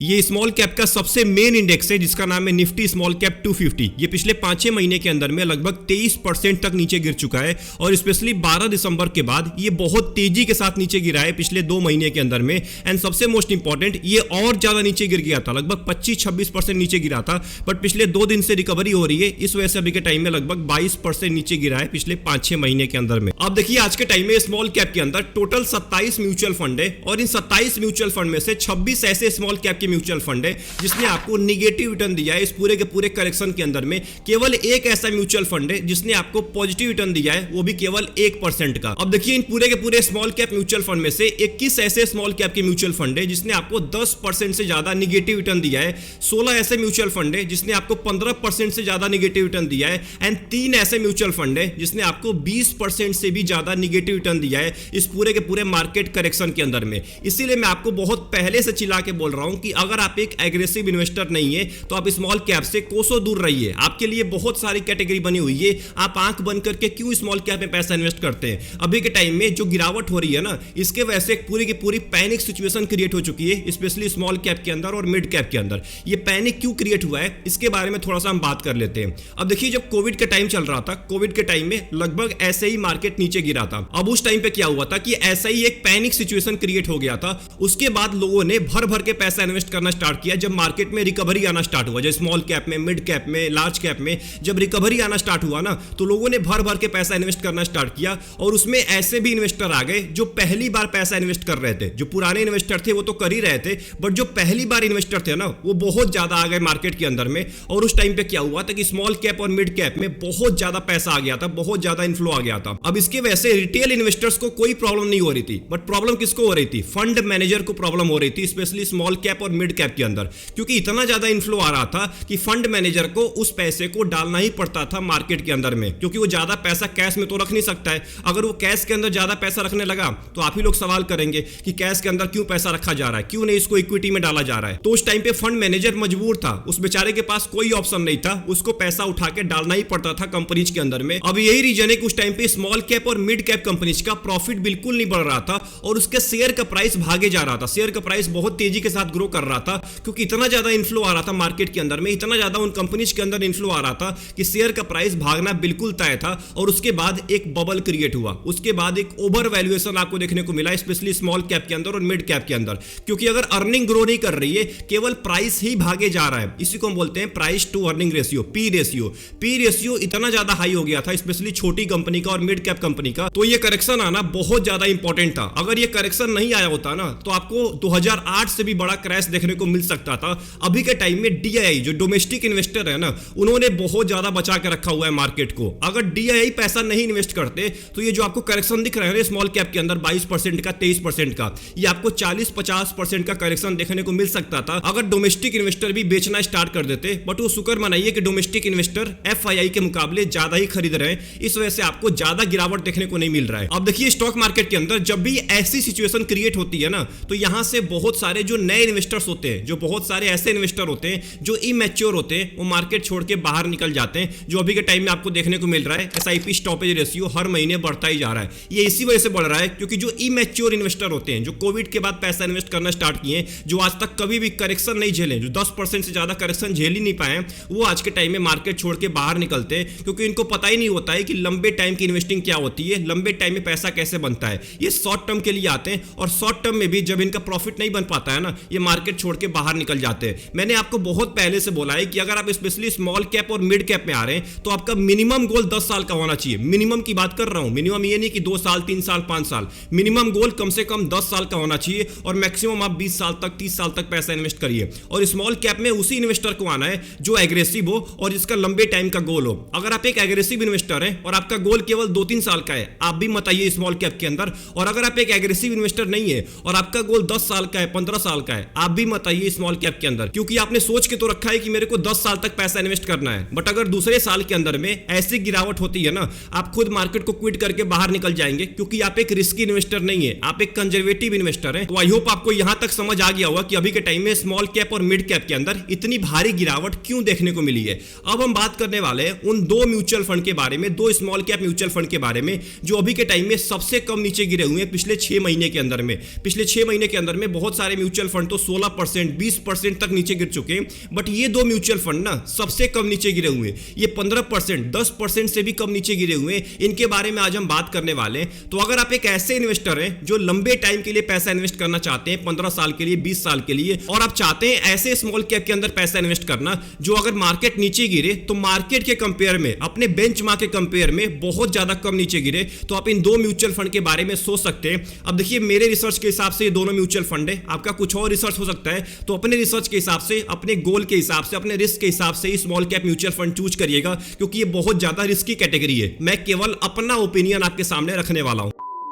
ये small cap का सबसे मेन इंडेक्स है जिसका नाम है निफ्टी स्मॉल कैप 250। ये पिछले 5-6 महीने के अंदर में लगभग 23% तक नीचे गिर चुका है और स्पेशली 12 दिसंबर के बाद ये बहुत तेजी के साथ नीचे गिरा है पिछले 2 महीने के अंदर में। एंड सबसे मोस्ट इंपॉर्टेंट, ये और ज्यादा नीचे गिर गया था, लगभग 25-26% नीचे गिरा था, बट पिछले 2 दिन से रिकवरी हो रही है। इस वजह से अभी के टाइम में लगभग 22% नीचे गिरा है पिछले 5-6 महीने के अंदर में। अब देखिए आज के टाइम में स्मॉल कैप के अंदर टोटल 27 म्यूचुअल फंड है और इन 27 म्यूचुअल फंड में से 26 ऐसे स्मॉल कैप के म्यूचुअल फंड है जिसने आपको निगेटिव रिटर्न दिया है। इस पूरे के पूरे करेक्शन के अंदर में केवल एक ऐसा म्यूचुअल फंड है जिसने आपको पॉजिटिव रिटर्न दिया है, वो भी केवल 1% का। अब देखिए इन पूरे के पूरे स्मॉल कैप म्यूचुअल फंड में से 21 ऐसे स्मॉल कैप के म्यूचुअल फंड है जिसने आपको 10% से ज्यादा निगेटिव रिटर्न दिया है। 16 ऐसे म्यूचुअल फंड है जिसने आपको 15% से ज्यादा निगेटिव रिटर्न दिया है। एंड 3 ऐसे म्यूचुअल फंड है जिसने आपको 20% से भी ज्यादा निगेटिव रिटर्न दिया है इस पूरे के पूरे मार्केट करेक्शन के अंदर में। इसीलिए मैं आपको बहुत पहले से चिल्ला के बोल रहा हूं कि अगर आप एक एग्रेसिव इन्वेस्टर नहीं है तो आप स्मॉल कैप से कोसों दूर रहिए। आपके लिए बहुत सारी कैटेगरी बनी हुई है, आप आंख बंद करके क्यों स्मॉल कैप में पैसा इन्वेस्ट करते हैं। अभी के टाइम में जो गिरावट हो रही है ना, इसके वजह से पूरी की पूरी पैनिक सिचुएशन क्रिएट हो चुकी है, स्पेशली स्मॉल कैप के अंदर और मिड कैप के अंदर। ये पैनिक क्यों क्रिएट हुआ है इसके बारे में थोड़ा सा हम बात कर लेते हैं। अब देखिए जब कोविड का टाइम चल रहा था, कोविड के टाइम में लगभग ऐसे ही मार्केट नीचे गिरा था। अब उस टाइम पे क्या हुआ था कि ऐसा ही एक पैनिक सिचुएशन क्रिएट हो गया था। उसके बाद लोगों ने भर भर के पैसा इन्वेस्ट करना स्टार्ट किया जब मार्केट में रिकवरी आना स्टार्ट हुआ। जब स्मॉल कैप में, मिड कैप में, लार्ज कैप में जब रिकवरी आना स्टार्ट हुआ ना, तो लोगों ने भर भर के पैसा इन्वेस्ट करना स्टार्ट किया। और उसमें ऐसे भी इन्वेस्टर आ गए जो पहली बार पैसा इन्वेस्ट कर रहे थे। जो पुराने इन्वेस्टर थे वो तो कर ही रहे थे, बट जो पहली बार इन्वेस्टर थे ना, वो बहुत ज्यादा आ गए मार्केट के अंदर में। और उस टाइम पे क्या हुआ था कि स्मॉल कैप और मिड कैप में बहुत ज्यादा पैसा आ गया था, बहुत ज्यादा इन्फ्लो आ गया था। अब इसके वजह से रिटेल इन्वेस्टर्स को कोई प्रॉब्लम नहीं हो रही थी, बट प्रॉब्लम किसको हो रही थी? फंड मैनेजर को प्रॉब्लम हो रही थी, स्पेशली स्मॉल कैप और मिड कैप के अंदर, क्योंकि इतना ज्यादा इन्फ्लो आ रहा था कि फंड मैनेजर को उस पैसे को डालना ही पड़ता था मार्केट के अंदर में, क्योंकि वो ज्यादा पैसा कैश में तो रख नहीं सकता है। अगर वो कैश के अंदर ज्यादा पैसा रखने लगा तो आप ही लोग सवाल करेंगे कि कैश के अंदर क्यों पैसा रखा जा रहा है, क्यों नहीं इसको इक्विटी में डाला जा रहा है। तो उस टाइम पे फंड मैनेजर मजबूर था, उस बेचारे के पास कोई ऑप्शन नहीं था, उसको पैसा उठा के डालना ही पड़ता था कंपनीज के अंदर में। अब यही रीजन है कि उस टाइम पे स्मॉल कैप और मिड कैप कंपनीज का प्रॉफिट बिल्कुल नहीं बढ़ रहा था और उसके शेयर का प्राइस भागे जा रहा था। शेयर का प्राइस बहुत तेजी के साथ ग्रो कर रहा था क्योंकि इतना ज्यादा इन्फ्लो आ रहा था मार्केट के अंदर में, इतना ज्यादा उन कंपनीज के अंदर इन्फ्लो आ रहा था कि शेयर का प्राइस भागना बिल्कुल तय था। और उसके बाद एक बबल क्रिएट हुआ, उसके बाद एक ओवर वैल्यूएशन आपको देखने को मिला, स्पेशली स्मॉल कैप के अंदर और मिड कैप के अंदर। क्योंकि अगर अर्निंग ग्रो नहीं कर रही है, केवल प्राइस ही भागे जा रहा है। इसी को हम बोलते हैं price to earning ratio, P ratio. P ratio इतना ज्यादा हाई हो गया था, स्पेशली छोटी कंपनी का और मिड कैप कंपनी का। तो ये करेक्शन आना बहुत ज्यादा इंपॉर्टेंट था। अगर ये करेक्शन नहीं आया होता ना, तो आपको 2008 से भी बड़ा क्रैश देखने को मिल सकता था। अभी के टाइम में डीआईआई जो डोमेस्टिक इन्वेस्टर है ना, उन्होंने बहुत ज्यादा बचा के रखा हुआ है मार्केट को। अगर डीआईआई पैसा नहीं इन्वेस्ट करते तो ये जो आपको करेक्शन दिख रहा है स्मॉल कैप के अंदर 22% का, 23% का, ये आपको 40-50% का करेक्शन देखने को मिल सकता था अगर डोमेस्टिक इन्वेस्टर भी बेचना स्टार्ट कर देते। बट वो शुक्र मनाइए कि डोमेस्टिक इन्वेस्टर एफआईआई के मुकाबले ज्यादा ही खरीद रहे हैं, इस वजह से आपको ज्यादा गिरावट देखने को नहीं मिल रहा है। अब देखिए स्टॉक मार्केट के अंदर जब भी ऐसी सिचुएशन क्रिएट होती है ना, तो यहां से बहुत सारे जो नए इन्वेस्टर्स होते हैं, जो बहुत सारे ऐसे इन्वेस्टर होते हैं जो इमैच्योर होते हैं, वो मार्केट छोड़ के बाहर निकल जाते हैं। जो अभी के टाइम में आपको देखने को मिल रहा है, एसआईपी स्टॉपेज रेशियो हर महीने बढ़ता ही जा रहा है। ये इसी वजह से बढ़ रहा है क्योंकि जो इमैच्योर इन्वेस्टर होते हैं, जो कोविड के बाद पैसा इन्वेस्ट करना स्टार्ट किए, जो आज तक कभी भी करेक्शन नहीं झेले, जो 10% से ज्यादा करेक्शन झेल ही नहीं पाए, वो आज के टाइम में मार्केट छोड़ के बाहर निकलते हैं क्योंकि इनको पता ही नहीं होता है कि लंबे टाइम की इन्वेस्टिंग क्या होती है, लंबे टाइम में पैसा कैसे बनता है। ये शॉर्ट टर्म के लिए आते हैं और शॉर्ट टर्म में भी जब इनका प्रॉफिट नहीं बन पाता है ना, ये मार्केट छोड़ के बाहर निकल जाते हैं। मैंने आपको बहुत पहले से बोला है कि अगर आप स्पेशली स्मॉल कैप और मिड कैप में आ रहे हैं तो आपका मिनिमम गोल 10 साल का होना चाहिए। मिनिमम की बात कर रहा हूं, मिनिमम ये नहीं कि 2 साल, 3 साल, 5 साल, मिनिमम गोल कम से कम 10 साल का होना चाहिए और मैक्सिमम आप 20 साल तक, 30 साल तक पैसा इन्वेस्ट करिए। और स्मॉल कैप में उसी इन्वेस्टर को आना है जो एग्रेसिव हो और जिसका लंबे टाइम का गोल हो। अगर आप एक एग्रेसिव इन्वेस्टर हैं और आपका गोल केवल 2-3 साल का है, आप भी मत आइए स्मॉल कैप के अंदर। और अगर आप एक एग्रेसिव इन्वेस्टर नहीं है और आपका गोल 10 साल का है, 15 साल का है, आप भी मत आइए स्मॉल कैप के अंदर, क्योंकि आपने सोच के तो रखा है कि मेरे को 10 साल तक पैसा इन्वेस्ट करना है। बट अगर दूसरे साल के अंदर में ऐसी गिरावट होती है ना, आप खुद मार्केट को क्विट करके बाहर निकल जाएंगे क्योंकि आप एक रिस्की इन्वेस्टर नहीं है, आप एक कंजर्वेटिव इन्वेस्टर हैं। तो आई होप आपको यहां तक समझ आ गया होगा कि अभी के टाइम में स्मॉल कैप और मिड कैप के अंदर इतनी भारी गिरावट क्यों देखने को मिली है। अब हम बात करने वाले हैं उन 2 म्यूचुअल फंड के बारे में, 2 स्मॉल कैप म्यूचुअल फंड के बारे में जो अभी के टाइम में सबसे कम नीचे गिरे हुए हैं पिछले 6 महीने के अंदर में। पिछले 6 महीने के अंदर में बहुत सारे म्यूचुअल फंड तो 16 16%, 20% तक नीचे गिर चुके हैं। बट ये दो म्यूचुअल फंड ना सबसे कम नीचे गिरे हुए हैं, ये 15%, 10% से भी कम नीचे गिरे हुए हैं। इनके बारे में आज हम बात करने वाले हैं। तो अगर आप एक ऐसे इन्वेस्टर हैं जो लंबे टाइम के लिए पैसा इन्वेस्ट करना चाहते हैं, 15 साल के लिए, 20 साल के लिए, और आप चाहते हैं ऐसे स्मॉल कैप के अंदर पैसा इन्वेस्ट करना जो अगर मार्केट नीचे गिरे तो मार्केट के कंपेयर में, अपने बेंचमार्क के कंपेयर में बहुत ज्यादा कम नीचे गिरे, तो आप इन दो म्यूचुअल फंड के बारे में सोच सकते हैं। अब देखिए, मेरे रिसर्च के हिसाब से ये दोनों म्यूचुअल फंड है, आपका कुछ और रिसर्च हो सकता है, तो अपने रिसर्च के हिसाब से, अपने गोल के हिसाब से, अपने रिस्क के हिसाब से small cap mutual fund choose करिएगा, क्योंकि ये बहुत ज्यादा रिस्की कैटेगरी है। मैं केवल अपना ओपिनियन आपके सामने रखने वाला हूं।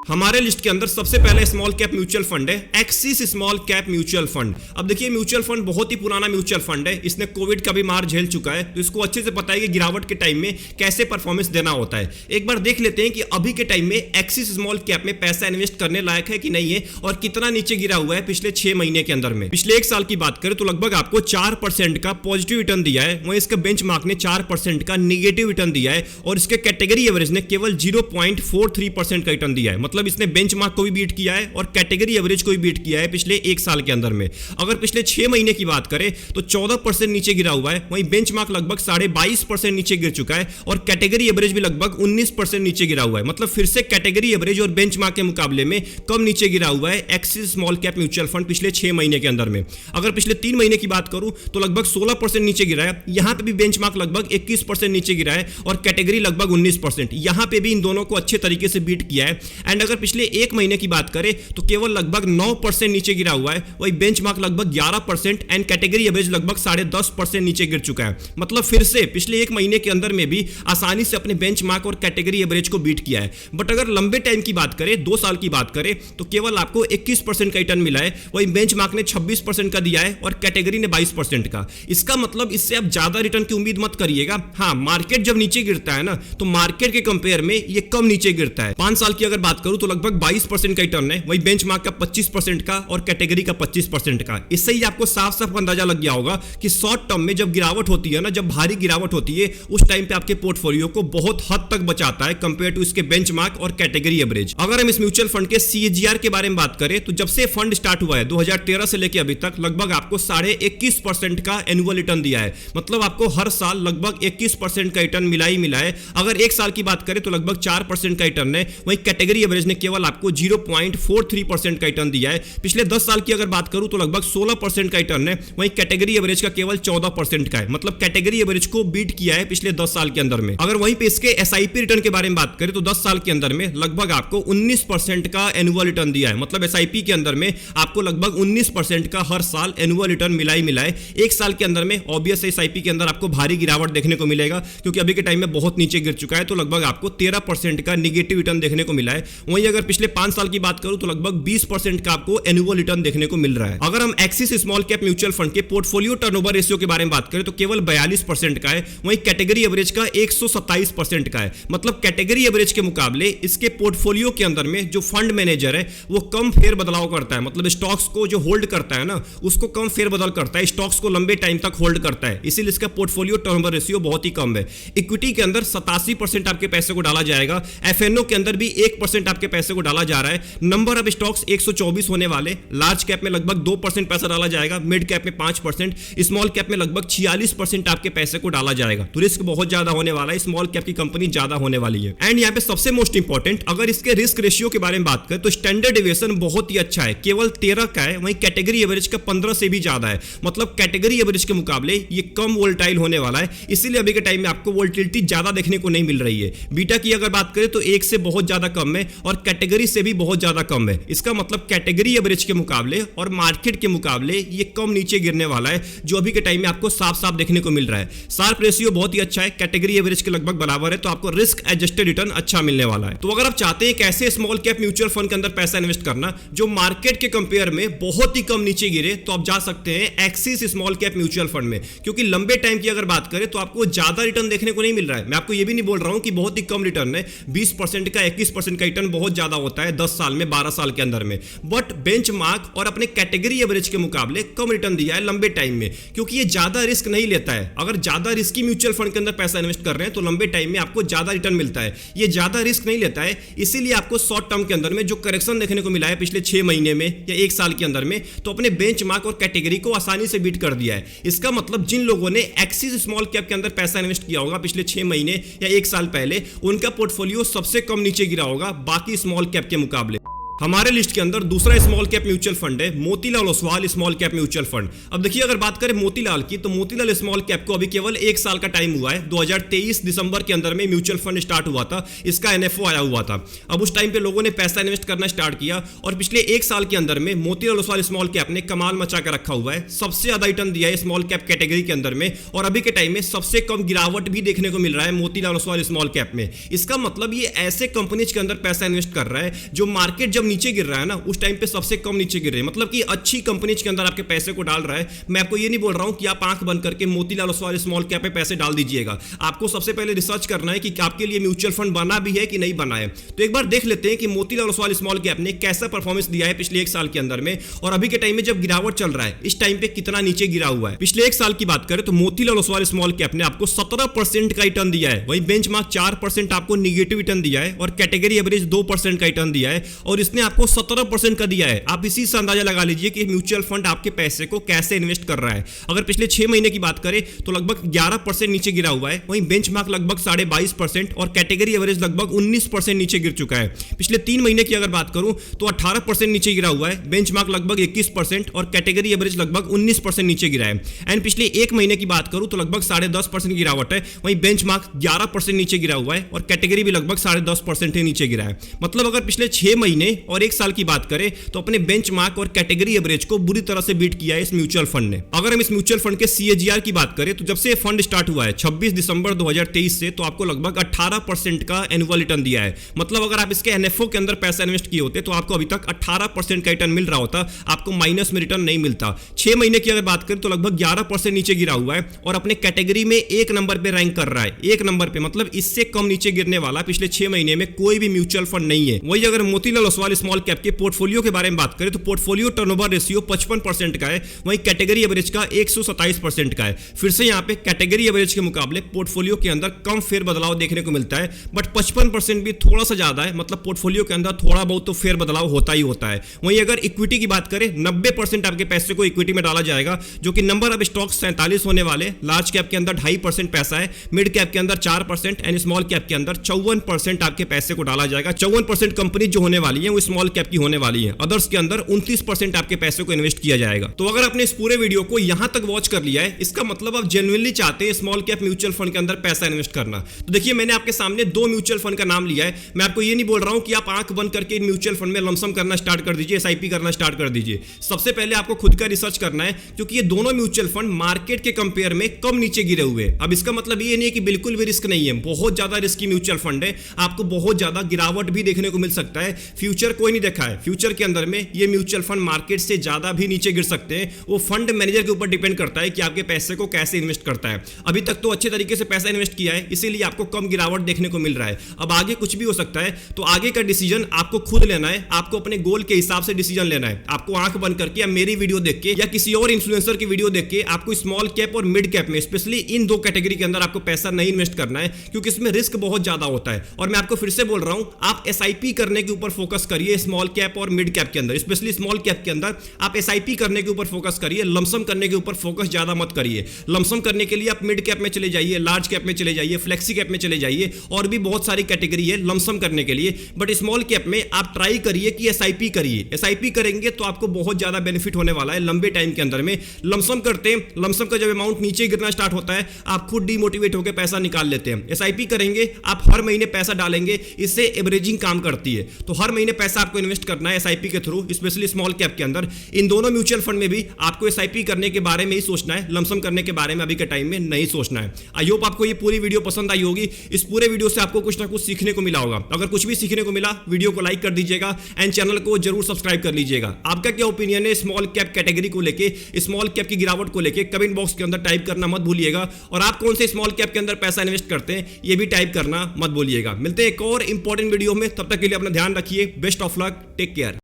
हमारे लिस्ट के अंदर सबसे पहले स्मॉल कैप म्यूचुअल फंड है axis small cap mutual fund. अब देखिए, म्यूचुअल फंड बहुत ही पुराना म्यूचुअल फंड है, इसने कोविड का भी मार झेल चुका है, तो इसको अच्छे से पता है कि गिरावट के टाइम में कैसे परफॉर्मेंस देना होता है। एक बार देख लेते हैं कि अभी के टाइम में एक्सिस स्मॉल कैप में पैसा इन्वेस्ट करने लायक है कि नहीं है, और कितना नीचे गिरा हुआ है पिछले 6 महीने के अंदर में। पिछले 1 साल की बात करें तो लगभग आपको 4% का पॉजिटिव रिटर्न दिया है, वहीं इसका बेंचमार्क ने 4% का निगेटिव रिटर्न दिया है, और इसके कैटेगरी एवरेज ने केवल 0.43% का रिटर्न दिया है। मतलब इसने बेंचमार्क को भी बीट किया है और कैटेगरी एवरेज को भी बीट किया है पिछले 1 साल के अंदर में। अगर पिछले 6 महीने की बात करें तो 14% नीचे गिरा हुआ है, वहीं बेंचमार्क लगभग 22.5% नीचे गिर चुका है, और कैटेगरी एवरेज भी लगभग 19% नीचे गिरा हुआ है। मतलब फिर से कैटेगरी एवरेज और बेंचमार्क के मुकाबले में कम नीचे गिरा हुआ है axis small cap mutual fund पिछले 6 महीने के अंदर में। अगर पिछले 3 महीने की बात करूं तो लगभग 16% नीचे गिरा है, यहां पे भी बेंचमार्क लगभग 21% नीचे गिरा है, और कैटेगरी लगभग 19%, यहां पे भी इन दोनों को अच्छे तरीके से बीट किया है। एंड अगर पिछले 1 महीने की बात करें तो केवल लगभग 9% नीचे गिरा हुआ है, वही बेंचमार्क लगभग 11% एंड कैटेगरी एवरेज लगभग 10.5% नीचे गिर चुका है। मतलब फिर से पिछले 1 महीने के अंदर में भी आसानी से अपने बेंचमार्क और कैटेगरी एवरेज को बीट किया है। बट अगर लंबे टाइम की बात करें, 2 साल की बात करें, तो केवल आपको 21% का रिटर्न मिला है, वही बेंचमार्क ने 26% का दिया है और कैटेगरी ने 22% का। इसका मतलब इससे आप ज्यादा रिटर्न की उम्मीद मत करिएगा। हाँ, मार्केट जब नीचे गिरता है ना, तो मार्केट के कंपेयर में ये कम नीचे गिरता है। 5 साल की अगर बात करूं तो लगभग 22% का रिटर्न है, वही बेंचमार्क का 25% का और कैटेगरी का 25% का। इससे ही आपको साफ साफ अंदाजा लग गया होगा कि शॉर्ट टर्म में जब गिरावट होती है ना, जब भारी गिरावट होती है, उस टाइम पे आपके पोर्टफोलियो को बहुत हद तक बचाता है कंपेयर टू इसके बेंचमार्क और कैटेगरी एवरेज। अगर हम इस म्यूचुअल फंड के सीएजीआर के बारे में बात करें तो जब से फंड स्टार्ट हुआ है 2013 से लेकर अभी तक लगभग आपको 21.5% का एनुअल रिटर्न दिया है। मतलब आपको हर साल लगभग 21% का रिटर्न मिला ही मिला है। अगर 1 साल की बात करें तो लगभग 4% का रिटर्न है, वही कैटेगरी एवरेज ने केवल आपको 0.43% का रिटर्न दिया है। पिछले 10 साल की अगर बात करूं तो लगभग 16% का रिटर्न है, वहीं कैटेगरी एवरेज का केवल 14% का है। मतलब कैटेगरी एवरेज को बीट किया है पिछले 10 साल के अंदर में। अगर वहीं पे इसके एसआईपी रिटर्न के बारे में बात करें तो 10 साल के अंदर में लगभग आपको 19% का एनुअल रिटर्न दिया है। मतलब एसआईपी के अंदर में आपको लगभग 19% का हर साल एनुअल रिटर्न मिला ही मिला है। 1 साल के अंदर में ऑब्वियस एसआईपी के अंदर आपको भारी गिरावट देखने को मिलेगा, क्योंकि अभी के टाइम में बहुत नीचे गिर चुका है, तो लगभग आपको 13% का निगेटिव रिटर्न देखने को मिला है। वहीं अगर पिछले 5 साल की बात करूं तो लगभग 20% का आपको एनुअल रिटर्न देखने को मिल रहा है। अगर हम axis small cap mutual fund के पोर्टफोलियो टर्नओवर रेशियो के बारे में बात करें तो केवल 42% का है, वहीं कैटेगरी एवरेज का 127% का है। मतलब कैटेगरी एवरेज के मुकाबले इसके पोर्टफोलियो के अंदर में जो फंड मैनेजर है वो कम फेर बदलाव करता है। मतलब स्टॉक्स को जो होल्ड करता है ना, उसको कम फेर बदल करता है, स्टॉक्स को लंबे टाइम तक होल्ड करता है, इसीलिए इसका पोर्टफोलियो टर्नओवर रेशियो बहुत ही कम है। इक्विटी के अंदर 87% आपके पैसे को डाला जाएगा, एफएनओ के अंदर भी 1% आपके पैसे को डाला जा रहा है। नंबर ऑफ स्टॉक्स 124 होने वाले, लार्ज कैप में लगभग 2% पैसा डाला जाएगा, मिड कैप में 5%, स्मॉल कैप में लगभग 46% आपके पैसे को डाला जाएगा। तो रिस्क बहुत ज्यादा होने वाला है, स्मॉल कैप की कंपनी ज्यादा होने वाली है। एंड यहाँ पे सबसे मोस्ट इंपॉर्टेंट, अगर इसके रिस्क रेशियो के बारे में बात करें तो स्टैंडर्ड डेविएशन बहुत ही अच्छा है, केवल 13 का है, वहीं कैटेगरी एवरेज का 15 से भी ज्यादा है। मतलब कैटेगरी एवरेज के मुकाबले ये कम वोलेटाइल होने वाला है, इसीलिए अभी के टाइम में आपको वोलेटिलिटी ज्यादा देखने को नहीं मिल रही है। बीटा की अगर बात करें तो 1 से बहुत ज्यादा कम है और कैटेगरी से भी बहुत ज्यादा कम है। इसका मतलब कैटेगरी एवरेज के मुकाबले और मार्केट के मुकाबले ये कम नीचे गिरने वाला है, जो अभी के टाइम में आपको साफ साफ देखने को मिल रहा है। शार्प रेशियो बहुत ही अच्छा है, कैटेगरी एवरेज के लगभग बराबर है, तो आपको रिस्क एडजस्टेड रिटर्न अच्छा मिलने वाला है। तो अगर आप चाहते हैं कैसे स्मॉल कैप म्यूचुअल फंड के अंदर पैसा इन्वेस्ट करना जो मार्केट के कंपेयर में बहुत ही कम नीचे गिरे, तो आप जा सकते हैं axis small cap mutual fund में, क्योंकि लंबे टाइम की अगर बात करें तो आपको ज्यादा रिटर्न देखने को नहीं मिल रहा है। मैं आपको यह भी नहीं बोल रहा हूं कि बहुत ही कम रिटर्न है, 20% का 21% का रिटर्न बहुत ज्यादा होता है 10 साल में, 12 साल के अंदर में। बट बेंचमार्क और अपने कैटेगरी एवरेज के मुकाबले कम रिटर्न दिया है लंबे टाइम में, क्योंकि ये ज्यादा रिस्क नहीं लेता है। अगर ज्यादा रिस्की म्यूचुअल फंड के अंदर पैसा इन्वेस्ट कर रहे हैं तो लंबे टाइम में आपको ज्यादा रिटर्न मिलता है। ये ज्यादा रिस्क नहीं लेता है, इसीलिए आपको शॉर्ट टर्म के अंदर में जो करेक्शन देखने को मिला है पिछले 6 महीने में या 1 साल के अंदर में, तो अपने बेंचमार्क और कैटेगरी को आसानी से बीट कर दिया है। इसका मतलब जिन लोगों ने एक्सिस स्मॉल कैप के अंदर पैसा इन्वेस्ट किया होगा पिछले 6 महीने या 1 साल पहले, उनका पोर्टफोलियो सबसे कम नीचे गिरा होगा बाकी स्मॉल कैप के मुकाबले। हमारे लिस्ट के अंदर दूसरा स्मॉल कैप म्यूचुअल फंड है Motilal Oswal small cap mutual fund. अब देखिए, अगर बात करें मोतीलाल की, तो मोतीलाल स्मॉल कैप को अभी केवल 1 साल का टाइम हुआ है। 2023 दिसंबर के अंदर में म्यूचुअल फंड स्टार्ट हुआ था, इसका एनएफओ आया हुआ था। अब उस टाइम पे लोगों ने पैसा इन्वेस्ट करना स्टार्ट किया और पिछले 1 साल के अंदर में मोतीलाल ओसवाल स्मॉल कैप ने कमाल मचा कर रखा हुआ है। सबसे ज्यादा रिटर्न दिया है स्मॉल कैप कैटेगरी के अंदर में, और अभी के टाइम में सबसे कम गिरावट भी देखने को मिल रहा है मोतीलाल ओसवाल स्मॉल कैप में। इसका मतलब ये ऐसे कंपनीज के अंदर पैसा इन्वेस्ट कर रहा है जो मार्केट जब नीचे गिर रहा है ना, उस टाइम पे सबसे कम नीचे गिर रहे हैं। मतलब कि अच्छी कंपनीज के अंदर आपके पैसे को डाल रहा है। मैं आपको ये नहीं बोल रहा हूं कि आप आंख बंद करके मोतीलाल ओसवाल स्मॉल कैप पे पैसे डाल दीजिएगा। आपको सबसे पहले रिसर्च करना है कि आपके लिए म्यूचुअल फंड बना भी है कि नहीं बना है। तो एक बार देख लेते हैं कि मोतीलाल ओसवाल स्मॉल कैप ने कैसा परफॉर्मेंस दिया है पिछले 1 साल के अंदर में, और अभी के टाइम में जब गिरावट चल रहा है इस टाइम पे कितना नीचे गिरा हुआ है। पिछले 1 साल की बात करें तो मोतीलाल ओसवाल स्मॉल कैप ने आपको 17% का रिटर्न दिया है। वहीं बेंचमार्क 4% आपको निगेटिव रिटर्न दिया है, और कैटेगरी एवरेज 2% का रिटर्न दिया है, और इसने आपको 17% का दिया है। आप इसी से अंदाजा लगा लीजिए कि म्यूचुअल फंड आपके पैसे को कैसे इन्वेस्ट कर रहा है। अगर पिछले 6 महीने की बात करें तो लगभग 11% नीचे गिरा हुआ है। वहीं बेंचमार्क लगभग 22.5% और कैटेगरी एवरेज लगभग 19% नीचे गिर चुका है। पिछले 3 महीने की अगर बात करूं तो 18% नीचे गिरा हुआ है। बेंचमार्क लगभग 21% और कैटेगरी एवरेज लगभग 19% नीचे गिरा है। एंड पिछले 1 महीने की बात करूं तो लगभग 10.5% गिरावट है। वहीं बेंचमार्क 11% नीचे गिरा हुआ है और कैटेगरी भी लगभग 10.5% ही नीचे गिरा है। मतलब अगर पिछले 6 महीने और 1 साल की बात करें तो अपने बेंचमार्क और कैटेगरी एवरेज को बुरी तरह से बीट किया है इस म्यूचुअल फंड ने। अगर हम इस म्यूचुअल फंड के सीएजीआर की बात करें तो जब से फंड स्टार्ट हुआ है 26 दिसंबर 2023 से, तो आपको लगभग 18% का एनुअल रिटर्न दिया है। मतलब अगर आप इसके एनएफओ के अंदर पैसा इन्वेस्ट किए होते तो आपको अभी तक 18% का रिटर्न मिल रहा होता, आपको माइनस में रिटर्न नहीं मिलता। 6 महीने की अगर बात करें तो लगभग 11% नीचे गिरा हुआ है और अपने कैटेगरी में 1 नंबर पे रैंक कर रहा है। 1 नंबर पे, मतलब इससे कम नीचे गिरने वाला पिछले 6 महीने में कोई भी म्यूचुअल फंड नहीं है। वही अगर मोतीलाल ओसवाल स्मॉल कैप के पोर्टफोलियो के बारे में बात करें तो पोर्टफोलियो टर्नओवर रेशियो 55% का है, वहीं कैटेगरी एवरेज का 127% का है। फिर से यहां पे कैटेगरी एवरेज के मुकाबले पोर्टफोलियो के अंदर कम फेर बदलाव देखने को मिलता है, बट 55% भी थोड़ा सा ज्यादा है। मतलब पोर्टफोलियो के अंदर थोड़ा बहुत तो फेर बदलाव होता ही होता है। वहीं अगर इक्विटी की बात करें 90% आपके पैसे को इक्विटी में डाला जाएगा, जो कि नंबर ऑफ स्टॉक 47 होने वाले। लार्ज कैप के अंदर 2.5% पैसा है, मिड कैप के अंदर 4% एंड स्मॉल कैप के अंदर 54% आपके पैसे को डाला जाएगा। 54% कंपनी जो होने वाली है वो स्मॉल कैप की होने वाली है। अदर्स के अंदर 29% आपके पैसे को इन्वेस्ट किया जाएगा। तो अगर आपने इस पूरे वीडियो को यहां तक वॉच कर लिया है, इसका मतलब आप जेन्युइनली चाहते हैं स्मॉल कैप म्यूचुअल फंड के अंदर पैसा इन्वेस्ट करना। तो देखिए, मैंने आपके सामने 2 म्यूचुअल फंड का नाम लिया है। मैं आपको ये नहीं बोल रहा हूं कि आप आंख बंद करके इन म्यूचुअल फंड में लमसम करना स्टार्ट कर दीजिए, एसआईपी करना स्टार्ट कर दीजिए। सबसे पहले आपको खुद का रिसर्च करना है, क्योंकि ये दोनों म्यूचुअल फंड मार्केट के कंपेयर में कम नीचे गिरे हुए। अब इसका मतलब ये नहीं है कि बिल्कुल भी रिस्क नहीं है, बहुत ज्यादा रिस्की म्यूचुअल फंड है। आपको बहुत ज्यादा गिरावट भी देखने को मिल सकता है। फ्यूचर कोई नहीं देखा है, फ्यूचर के अंदर में ये म्यूचुअल फंड मार्केट से ज्यादा भी नीचे गिर सकते हैं। वो फंड मैनेजर के ऊपर डिपेंड करता है कि आपके पैसे को कैसे इन्वेस्ट करता है। अभी तक तो अच्छे तरीके से पैसा इन्वेस्ट किया है, इसीलिए आपको कम गिरावट देखने को मिल रहा है। अब आगे कुछ भी हो सकता है, तो आगे का डिसीजन आपको खुद लेना है। आपको अपने गोल के हिसाब से डिसीजन लेना है। आपको आंख बंद करके या मेरी वीडियो देख के या किसी और इन्फ्लुएंसर की वीडियो देख के आपको स्मॉल कैप और मिड कैप में, स्पेशली इन 2 कैटेगरी के अंदर आपको पैसा नहीं इन्वेस्ट करना है, क्योंकि इसमें रिस्क बहुत ज्यादा होता है। और मैं आपको फिर से बोल रहा हूं, आप एसआईपी करने के ऊपर फोकस करिए स्मॉल कैप और मिड कैप के अंदर। स्पेशली स्मॉल कैप के अंदर आप एसआईपी करने के ऊपर फोकस करिए, लमसम करने के ऊपर फोकस ज्यादा मत करिए। लमसम करने के लिए आप मिड कैप में चले जाइए, लार्ज कैप में चले जाइए, फ्लेक्सी कैप में चले जाइए, और भी बहुत सारी कैटेगरी है लमसम करने के लिए। बट स्मॉल कैप में आप ट्राई करिए कि एसआईपी करिए। एसआईपी करेंगे तो आपको बहुत ज्यादा बेनिफिट होने वाला है लंबे टाइम के अंदर में। लमसम करते हैं, लमसम का जब अमाउंट नीचे गिरना स्टार्ट होता है, आप खुद डिमोटिवेट होकर पैसा निकाल लेते हैं। एसआईपी करेंगे, आप हर महीने पैसा डालेंगे, इससे एवरेजिंग काम करती है। तो हर महीने पैसा आपको इन्वेस्ट करना है एसआईपी के थ्रू, स्पेशली स्मॉल कैप के अंदर, इन दोनों म्यूचुअल फंड में भी आपको एसआईपी करने के बारे में ही सोचना है, लमसम करने के बारे में अभी के टाइम में नहीं सोचना है। आई होप आपको ये पूरी वीडियो पसंद आई होगी। इस पूरे वीडियो से आपको कुछ ना कुछ सीखने को मिला होगा। अगर कुछ भी सीखने को मिला, वीडियो को लाइक कर दीजिएगा एंड चैनल को जरूर सब्सक्राइब कर लीजिएगा। आपका क्या ओपिनियन है स्मॉल कैप कैटेगरी को लेके, स्मॉल कैप की गिरावट को लेके, कमेंट बॉक्स के अंदर टाइप करना मत भूलिएगा। और आप कौन से स्मॉल कैप के अंदर पैसा इन्वेस्ट करते हैं ये भी टाइप करना मत भूलिएगा। मिलते हैं एक और इंपॉर्टेंट वीडियो में, तब तक के लिए अपना ध्यान रखिए। Best of luck, take care.